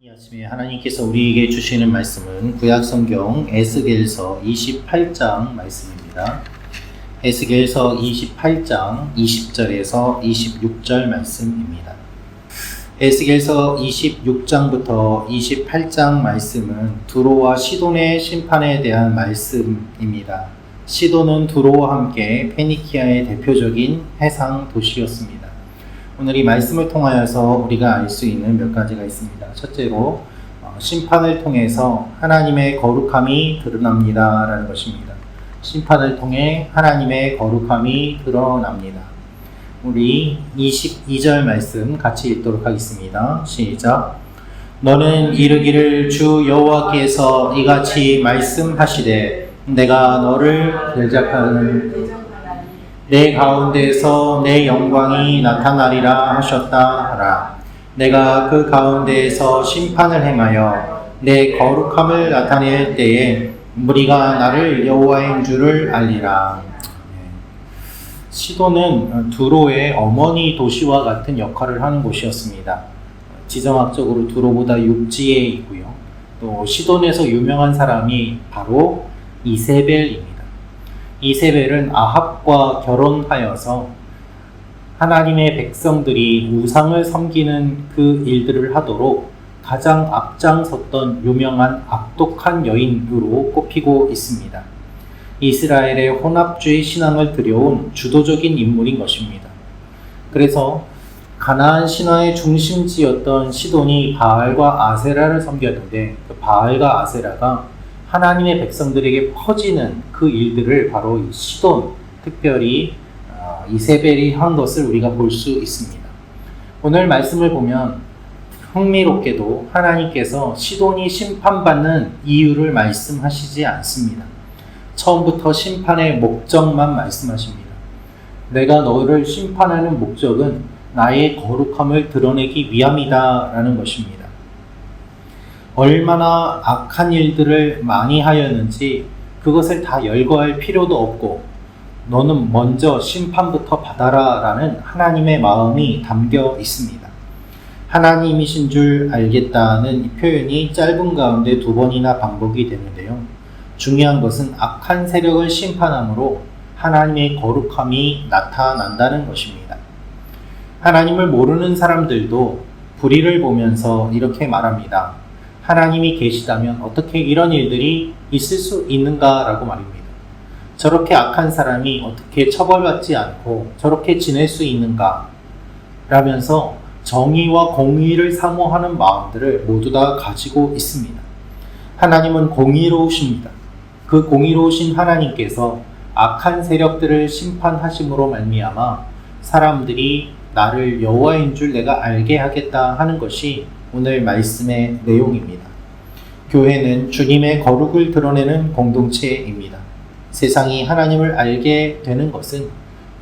이 아침에 하나님께서 우리에게 주시는 말씀은 구약성경 에스겔서 28장 말씀입니다. 에스겔서 28장 20절에서 26절 말씀입니다. 에스겔서 26장부터 28장 말씀은 두로와 시돈의 심판에 대한 말씀입니다. 시돈은 두로와 함께 페니키아의 대표적인 해상 도시였습니다. 오늘 이 말씀을 통하여서 우리가 알 수 있는 몇 가지가 있습니다. 첫째로 심판을 통해서 하나님의 거룩함이 드러납니다 라는 것입니다. 심판을 통해 하나님의 거룩함이 드러납니다. 우리 22절 말씀 같이 읽도록 하겠습니다. 시작. 너는 이르기를 주 여호와께서 이같이 말씀하시되 내가 너를 대적하는 내 가운데에서 내 영광이 나타나리라 하셨다 하라. 내가 그 가운데에서 심판을 행하여 내 거룩함을 나타낼 때에 무리가 나를 여호와인 줄을 알리라. 시돈은 두로의 어머니 도시와 같은 역할을 하는 곳이었습니다. 지정학적으로 두로보다 육지에 있고요. 또 시돈에서 유명한 사람이 바로 이세벨입니다. 이세벨은 아합과 결혼하여서 하나님의 백성들이 우상을 섬기는 그 일들을 하도록 가장 앞장섰던 유명한 악독한 여인으로 꼽히고 있습니다. 이스라엘의 혼합주의 신앙을 들여온 주도적인 인물인 것입니다. 그래서 가나안 신화의 중심지였던 시돈이 바알과 아세라를 섬겼는데 그 바알과 아세라가 하나님의 백성들에게 퍼지는 그 일들을 바로 이 시돈, 특별히 이세벨이 한 것을 우리가 볼 수 있습니다. 오늘 말씀을 보면 흥미롭게도 하나님께서 시돈이 심판받는 이유를 말씀하시지 않습니다. 처음부터 심판의 목적만 말씀하십니다. 내가 너를 심판하는 목적은 나의 거룩함을 드러내기 위함이다 라는 것입니다. 얼마나 악한 일들을 많이 하였는지 그것을 다 열거할 필요도 없고 너는 먼저 심판부터 받아라 라는 하나님의 마음이 담겨 있습니다. 하나님이신 줄 알겠다는 이 표현이 짧은 가운데 2번이나 반복이 되는데요. 중요한 것은 악한 세력을 심판함으로 하나님의 거룩함이 나타난다는 것입니다. 하나님을 모르는 사람들도 불의를 보면서 이렇게 말합니다. 하나님이 계시다면 어떻게 이런 일들이 있을 수 있는가라고 말입니다. 저렇게 악한 사람이 어떻게 처벌받지 않고 저렇게 지낼 수 있는가 라면서 정의와 공의를 사모하는 마음들을 모두 다 가지고 있습니다. 하나님은 공의로우십니다. 그 공의로우신 하나님께서 악한 세력들을 심판하심으로 말미암아 사람들이 나를 여호와인 줄 내가 알게 하겠다 하는 것이 오늘 말씀의 내용입니다. 교회는 주님의 거룩을 드러내는 공동체입니다. 세상이 하나님을 알게 되는 것은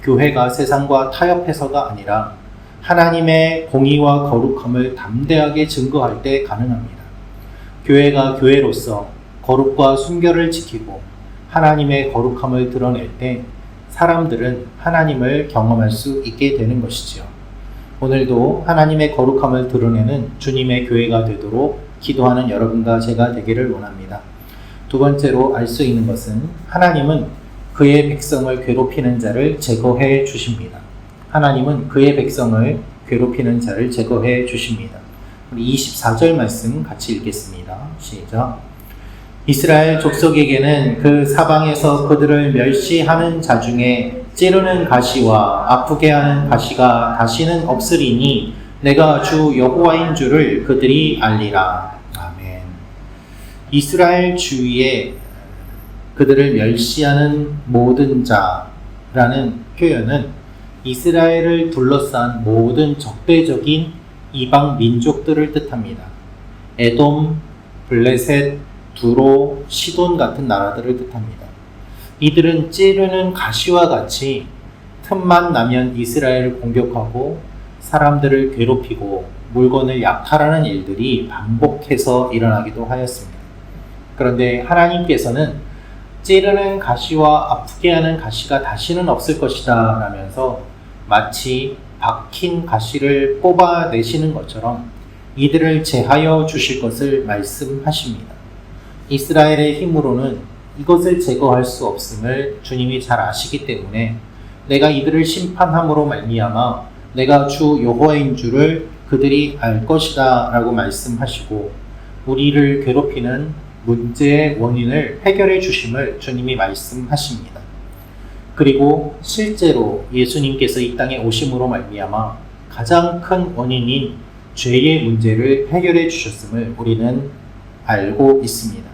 교회가 세상과 타협해서가 아니라 하나님의 공의와 거룩함을 담대하게 증거할 때 가능합니다. 교회가 교회로서 거룩과 순결을 지키고 하나님의 거룩함을 드러낼 때 사람들은 하나님을 경험할 수 있게 되는 것이지요. 오늘도 하나님의 거룩함을 드러내는 주님의 교회가 되도록 기도하는 여러분과 제가 되기를 원합니다. 두 번째로 알 수 있는 것은 하나님은 그의 백성을 괴롭히는 자를 제거해 주십니다. 하나님은 그의 백성을 괴롭히는 자를 제거해 주십니다. 우리 24절 말씀 같이 읽겠습니다. 시작. 이스라엘 족속에게는 그 사방에서 그들을 멸시하는 자 중에 찌르는 가시와 아프게 하는 가시가 다시는 없으리니 내가 주 여호와인 줄을 그들이 알리라. 아멘. 이스라엘 주위에 그들을 멸시하는 모든 자라는 표현은 이스라엘을 둘러싼 모든 적대적인 이방 민족들을 뜻합니다. 에돔, 블레셋, 두로, 시돈 같은 나라들을 뜻합니다. 이들은 찌르는 가시와 같이 틈만 나면 이스라엘을 공격하고 사람들을 괴롭히고 물건을 약탈하는 일들이 반복해서 일어나기도 하였습니다. 그런데 하나님께서는 찌르는 가시와 아프게 하는 가시가 다시는 없을 것이다 라면서 마치 박힌 가시를 뽑아내시는 것처럼 이들을 제하여 주실 것을 말씀하십니다. 이스라엘의 힘으로는 이것을 제거할 수 없음을 주님이 잘 아시기 때문에 내가 이들을 심판함으로 말미암아 내가 주 여호와인 줄을 그들이 알 것이다 라고 말씀하시고 우리를 괴롭히는 문제의 원인을 해결해 주심을 주님이 말씀하십니다. 그리고 실제로 예수님께서 이 땅에 오심으로 말미암아 가장 큰 원인인 죄의 문제를 해결해 주셨음을 우리는 알고 있습니다.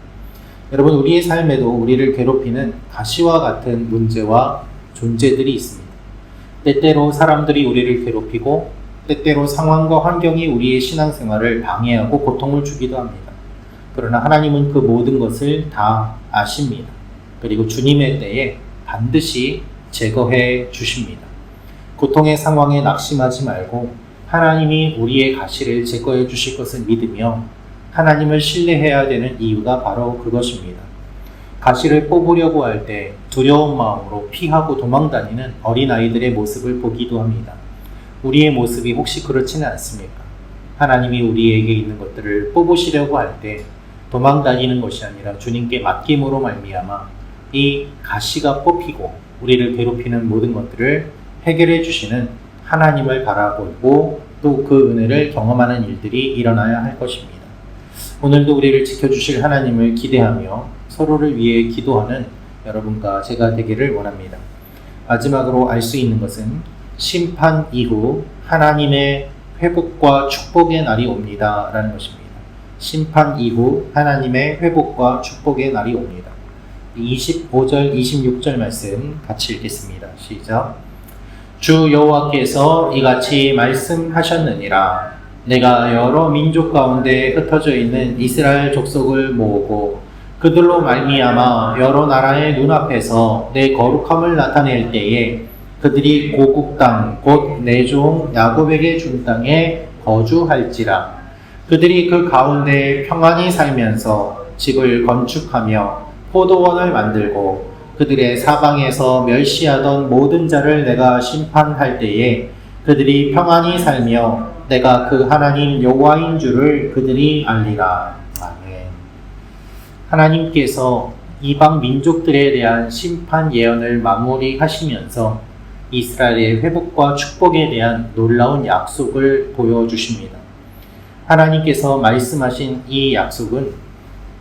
여러분, 우리의 삶에도 우리를 괴롭히는 가시와 같은 문제와 존재들이 있습니다. 때때로 사람들이 우리를 괴롭히고 때때로 상황과 환경이 우리의 신앙생활을 방해하고 고통을 주기도 합니다. 그러나 하나님은 그 모든 것을 다 아십니다. 그리고 주님의 때에 반드시 제거해 주십니다. 고통의 상황에 낙심하지 말고 하나님이 우리의 가시를 제거해 주실 것을 믿으며 하나님을 신뢰해야 되는 이유가 바로 그것입니다. 가시를 뽑으려고 할 때 두려운 마음으로 피하고 도망다니는 어린아이들의 모습을 보기도 합니다. 우리의 모습이 혹시 그렇지는 않습니까? 하나님이 우리에게 있는 것들을 뽑으시려고 할 때 도망다니는 것이 아니라 주님께 맡김으로 말미암아 이 가시가 뽑히고 우리를 괴롭히는 모든 것들을 해결해 주시는 하나님을 바라보고 또 그 은혜를 경험하는 일들이 일어나야 할 것입니다. 오늘도 우리를 지켜주실 하나님을 기대하며 서로를 위해 기도하는 여러분과 제가 되기를 원합니다. 마지막으로 알 수 있는 것은 심판 이후 하나님의 회복과 축복의 날이 옵니다 라는 것입니다. 심판 이후 하나님의 회복과 축복의 날이 옵니다. 25절, 26절 말씀 같이 읽겠습니다. 시작. 주 여호와께서 이같이 말씀하셨느니라. 내가 여러 민족 가운데 흩어져 있는 이스라엘 족속을 모으고 그들로 말미암아 여러 나라의 눈앞에서 내 거룩함을 나타낼 때에 그들이 고국 땅 곧 내 종 야곱에게 준 땅에 거주할지라. 그들이 그 가운데 평안히 살면서 집을 건축하며 포도원을 만들고 그들의 사방에서 멸시하던 모든 자를 내가 심판할 때에 그들이 평안히 살며 내가 그 하나님 여호와인 줄을 그들이 알리라. 아멘. 하나님께서 이방 민족들에 대한 심판 예언을 마무리하시면서 이스라엘의 회복과 축복에 대한 놀라운 약속을 보여주십니다. 하나님께서 말씀하신 이 약속은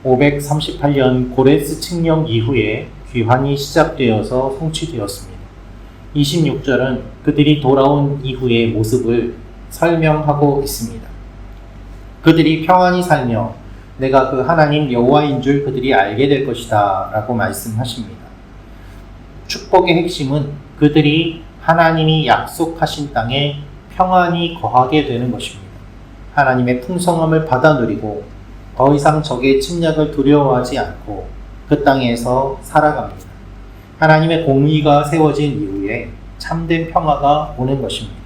538년 고레스 칙령 이후에 귀환이 시작되어서 성취되었습니다. 26절은 그들이 돌아온 이후의 모습을 설명하고 있습니다. 그들이 평안히 살며 내가 그 하나님 여호와인 줄 그들이 알게 될 것이다 라고 말씀하십니다. 축복의 핵심은 그들이 하나님이 약속하신 땅에 평안히 거하게 되는 것입니다. 하나님의 풍성함을 받아 누리고 더 이상 적의 침략을 두려워하지 않고 그 땅에서 살아갑니다. 하나님의 공의가 세워진 이후에 참된 평화가 오는 것입니다.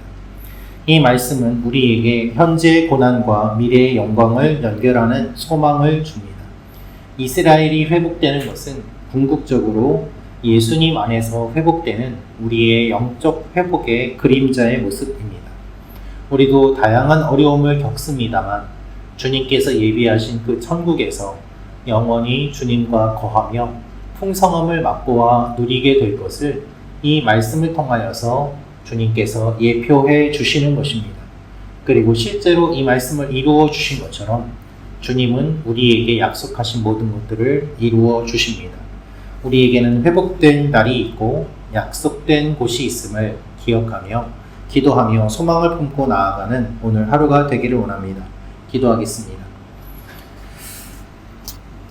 이 말씀은 우리에게 현재의 고난과 미래의 영광을 연결하는 소망을 줍니다. 이스라엘이 회복되는 것은 궁극적으로 예수님 안에서 회복되는 우리의 영적 회복의 그림자의 모습입니다. 우리도 다양한 어려움을 겪습니다만 주님께서 예비하신 그 천국에서 영원히 주님과 거하며 풍성함을 맛보아 누리게 될 것을 이 말씀을 통하여서 주님께서 예표해 주시는 것입니다. 그리고 실제로 이 말씀을 이루어 주신 것처럼 주님은 우리에게 약속하신 모든 것들을 이루어 주십니다. 우리에게는 회복된 날이 있고 약속된 곳이 있음을 기억하며 기도하며 소망을 품고 나아가는 오늘 하루가 되기를 원합니다. 기도하겠습니다.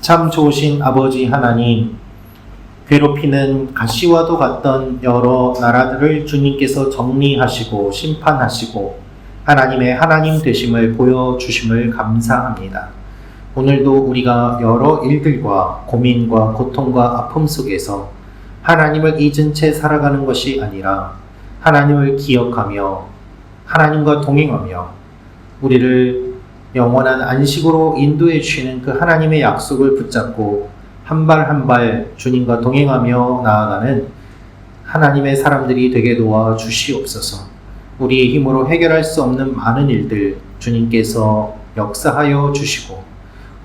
참 좋으신 아버지 하나님, 괴롭히는 가시와도 같던 여러 나라들을 주님께서 정리하시고 심판하시고 하나님의 하나님 되심을 보여주심을 감사합니다. 오늘도 우리가 여러 일들과 고민과 고통과 아픔 속에서 하나님을 잊은 채 살아가는 것이 아니라 하나님을 기억하며 하나님과 동행하며 우리를 영원한 안식으로 인도해 주시는 그 하나님의 약속을 붙잡고 한 발 한 발 주님과 동행하며 나아가는 하나님의 사람들이 되게 도와주시옵소서. 우리의 힘으로 해결할 수 없는 많은 일들 주님께서 역사하여 주시고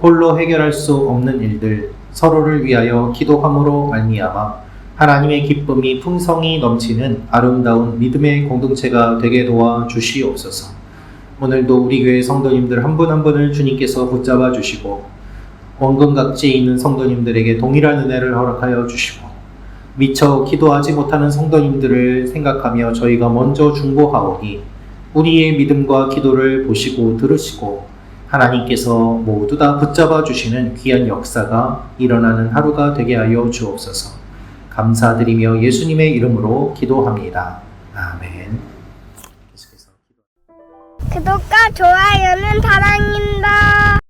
홀로 해결할 수 없는 일들 서로를 위하여 기도함으로 말미암아 하나님의 기쁨이 풍성히 넘치는 아름다운 믿음의 공동체가 되게 도와 주시옵소서. 오늘도 우리 교회 성도님들 한 분 한 분을 주님께서 붙잡아 주시고 원근 각지에 있는 성도님들에게 동일한 은혜를 허락하여 주시고 미처 기도하지 못하는 성도님들을 생각하며 저희가 먼저 중보하오니 우리의 믿음과 기도를 보시고 들으시고 하나님께서 모두 다 붙잡아 주시는 귀한 역사가 일어나는 하루가 되게 하여 주옵소서. 감사드리며 예수님의 이름으로 기도합니다. 아멘. 구독과 좋아요는 사랑입니다.